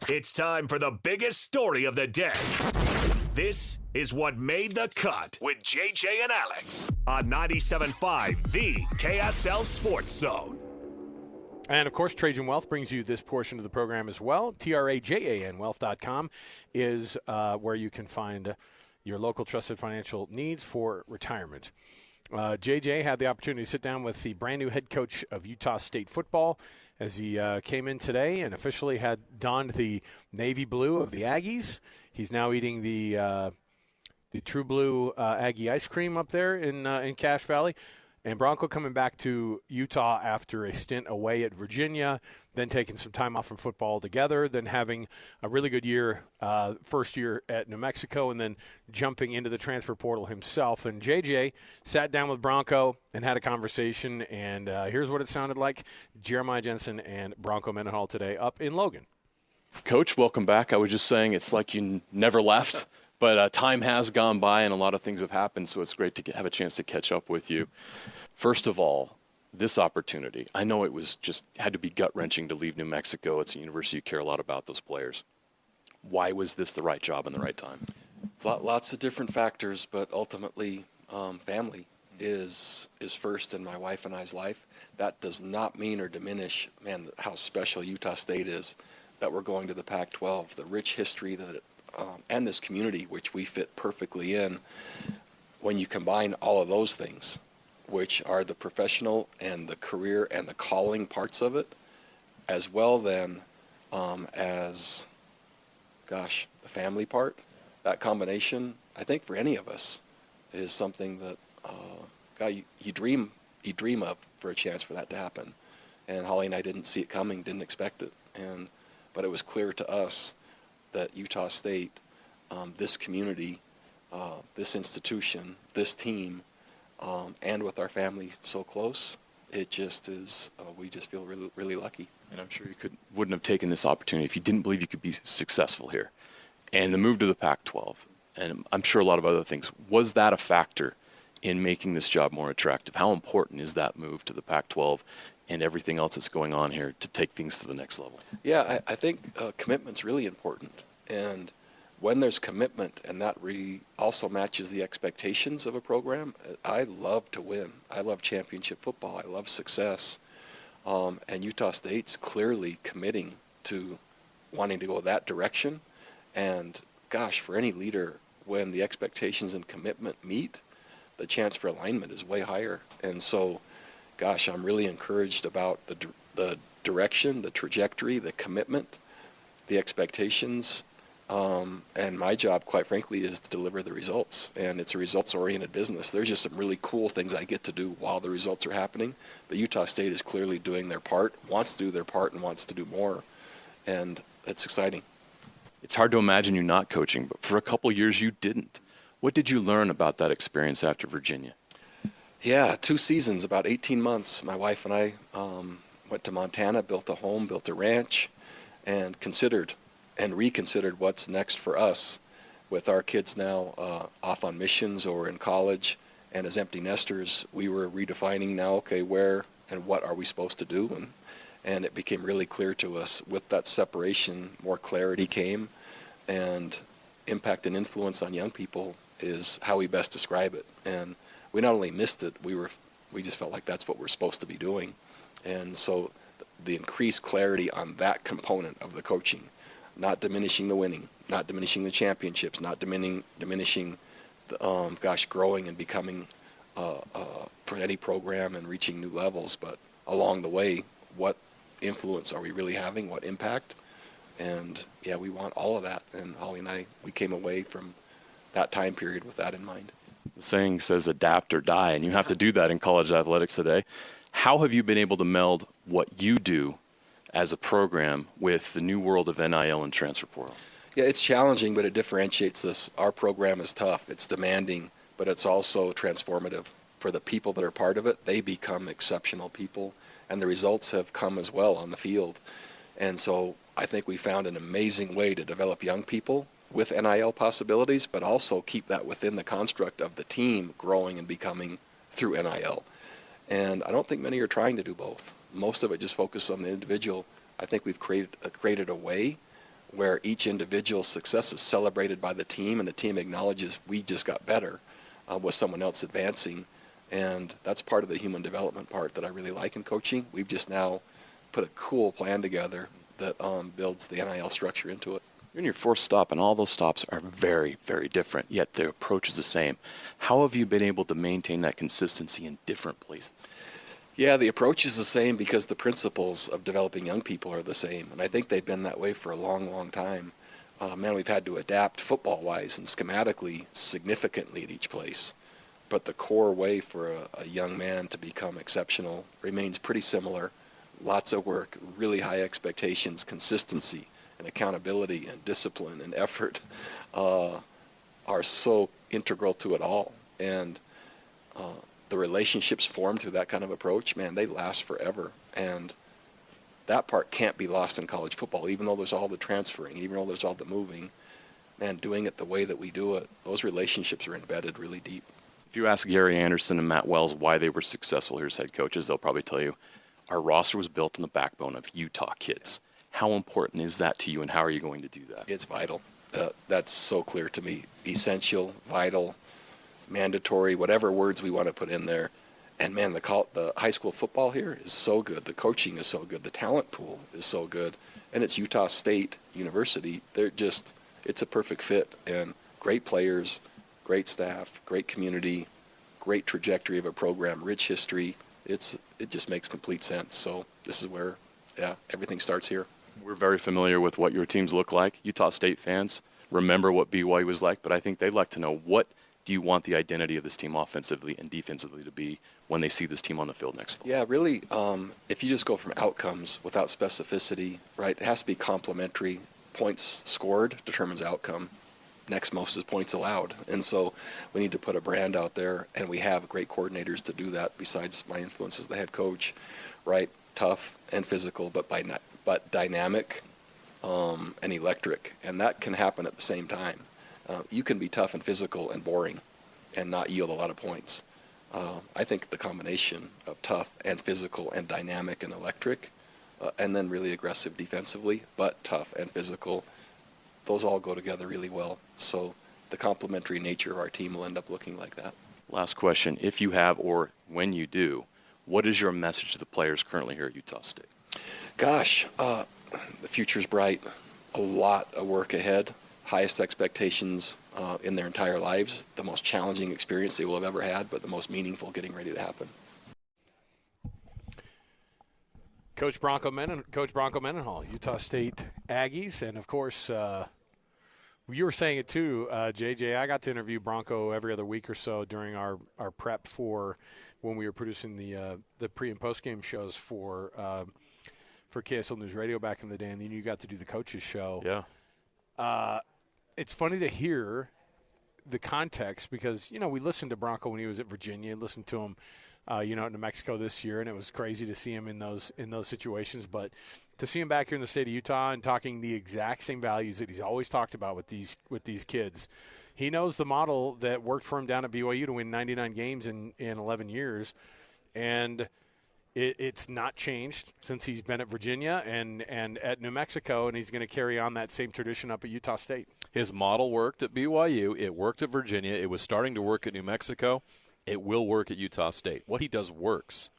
It's time for the biggest story of the day. This is What Made the Cut with JJ and Alex on 97.5, the KSL Sports Zone. And, of course, Trajan Wealth brings you this portion of the program as well. TRAJANwealth.com is where you can find your local trusted financial needs for retirement. JJ had the opportunity to sit down with the brand-new head coach of Utah State football as he came in today and officially had donned the navy blue of the Aggies. He's now eating the True Blue Aggie ice cream up there in Cache Valley. And Bronco coming back to Utah after a stint away at Virginia, then taking some time off from football altogether, then having a really good year, first year at New Mexico, and then jumping into the transfer portal himself. And JJ sat down with Bronco and had a conversation, and here's what it sounded like. Jeremiah Jensen and Bronco Mendenhall today up in Logan. Coach, welcome back. I was just saying it's like you never left, but time has gone by and a lot of things have happened, so it's great to have a chance to catch up with you. First of all, this opportunity, I know it was just had to be gut-wrenching to leave New Mexico. It's a university you care a lot about those players. Why was this the right job and the right time? Lots of different factors, but ultimately family is first in my wife and I's life. That does not mean or diminish, how special Utah State is, that we're going to the Pac-12, the rich history that and this community, which we fit perfectly in. When you combine all of those things, which are the professional and the career and the calling parts of it, as well then as, the family part, that combination, I think for any of us, is something that, you dream of for a chance for that to happen. And Holly and I didn't see it coming, didn't expect it. But it was clear to us that Utah State, this community, this institution, this team, and with our family so close, it just is, we just feel really, really lucky. And I'm sure you wouldn't have taken this opportunity if you didn't believe you could be successful here. And the move to the Pac-12, and I'm sure a lot of other things, was that a factor in making this job more attractive? How important is that move to the Pac-12 and everything else that's going on here to take things to the next level? Yeah, I think commitment's really important. And when there's commitment and that also matches the expectations of a program, I love to win. I love championship football. I love success. And Utah State's clearly committing to wanting to go that direction. And for any leader, when the expectations and commitment meet, the chance for alignment is way higher. And so, I'm really encouraged about the direction, the trajectory, the commitment, the expectations. And my job, quite frankly, is to deliver the results. And it's a results-oriented business. There's just some really cool things I get to do while the results are happening. But Utah State is clearly doing their part, wants to do their part, and wants to do more. And it's exciting. It's hard to imagine you not coaching, but for a couple years you didn't. What did you learn about that experience after Virginia? Yeah, 2 seasons, about 18 months. My wife and I went to Montana, built a home, built a ranch, and considered and reconsidered what's next for us with our kids now off on missions or in college. And as empty nesters, we were redefining now, where and what are we supposed to do? And it became really clear to us with that separation, more clarity came, and impact and influence on young people is how we best describe it. And we not only missed it, we just felt like that's what we're supposed to be doing. And so the increased clarity on that component of the coaching, not diminishing the winning, not diminishing the championships, not diminishing the, growing and becoming for any program and reaching new levels, but along the way, what influence are we really having, what impact? And we want all of that. And Holly and I, we came away from that time period with that in mind. The saying says adapt or die, and you have to do that in college athletics today. How have you been able to meld what you do as a program with the new world of NIL and transfer portal? Yeah, it's challenging, but it differentiates us. Our program is tough. It's demanding, but it's also transformative. For the people that are part of it, they become exceptional people, and the results have come as well on the field. And so I think we found an amazing way to develop young people with NIL possibilities, but also keep that within the construct of the team growing and becoming through NIL. And I don't think many are trying to do both. Most of it just focuses on the individual. I think we've created a way where each individual success is celebrated by the team, and the team acknowledges we just got better with someone else advancing. And that's part of the human development part that I really like in coaching. We've just now put a cool plan together that builds the NIL structure into it. You're in your fourth stop, and all those stops are very, very different, yet the approach is the same. How have you been able to maintain that consistency in different places? Yeah, the approach is the same because the principles of developing young people are the same, and I think they've been that way for a long, long time. We've had to adapt football-wise and schematically significantly at each place, but the core way for a young man to become exceptional remains pretty similar. Lots of work, really high expectations, consistency, and accountability and discipline and effort are so integral to it all. And the relationships formed through that kind of approach, man, they last forever. And that part can't be lost in college football, even though there's all the transferring, even though there's all the moving. Man, doing it the way that we do it, those relationships are embedded really deep. If you ask Gary Anderson and Matt Wells why they were successful here as head coaches, they'll probably tell you, our roster was built on the backbone of Utah kids. How important is that to you, and how are you going to do that? It's vital. That's so clear to me. Essential, vital, mandatory, whatever words we want to put in there. And man, the high school football here is so good. The coaching is so good. The talent pool is so good. And it's Utah State University. It's a perfect fit. And great players, great staff, great community, great trajectory of a program, rich history. It just makes complete sense. So this is where, everything starts here. We're very familiar with what your teams look like. Utah State fans remember what BYU was like, but I think they'd like to know, what do you want the identity of this team offensively and defensively to be when they see this team on the field next fall? Yeah, really, if you just go from outcomes without specificity, right, it has to be complementary. Points scored determines outcome. Next most is points allowed. And so we need to put a brand out there, and we have great coordinators to do that besides my influence as the head coach, right? Tough and physical, but dynamic and electric. And that can happen at the same time. You can be tough and physical and boring and not yield a lot of points. I think the combination of tough and physical and dynamic and electric, and then really aggressive defensively, but tough and physical, those all go together really well. So the complementary nature of our team will end up looking like that. Last question. If you have, or when you do, what is your message to the players currently here at Utah State? Gosh, the future's bright. A lot of work ahead. Highest expectations in their entire lives. The most challenging experience they will have ever had, but the most meaningful getting ready to happen. Coach Bronco Mendenhall, Utah State Aggies. And, of course, you were saying it too, JJ. I got to interview Bronco every other week or so during our prep for when we were producing the pre- and post-game shows for KSL News Radio back in the day, and then you got to do the coaches show. Yeah. It's funny to hear the context because, we listened to Bronco when he was at Virginia, listened to him, at New Mexico this year, and it was crazy to see him in those situations. But to see him back here in the state of Utah and talking the exact same values that he's always talked about with these kids, he knows the model that worked for him down at BYU to win 99 games in 11 years, and it's not changed since he's been at Virginia and at New Mexico, and he's going to carry on that same tradition up at Utah State. His model worked at BYU. It worked at Virginia. It was starting to work at New Mexico. It will work at Utah State. What he does works.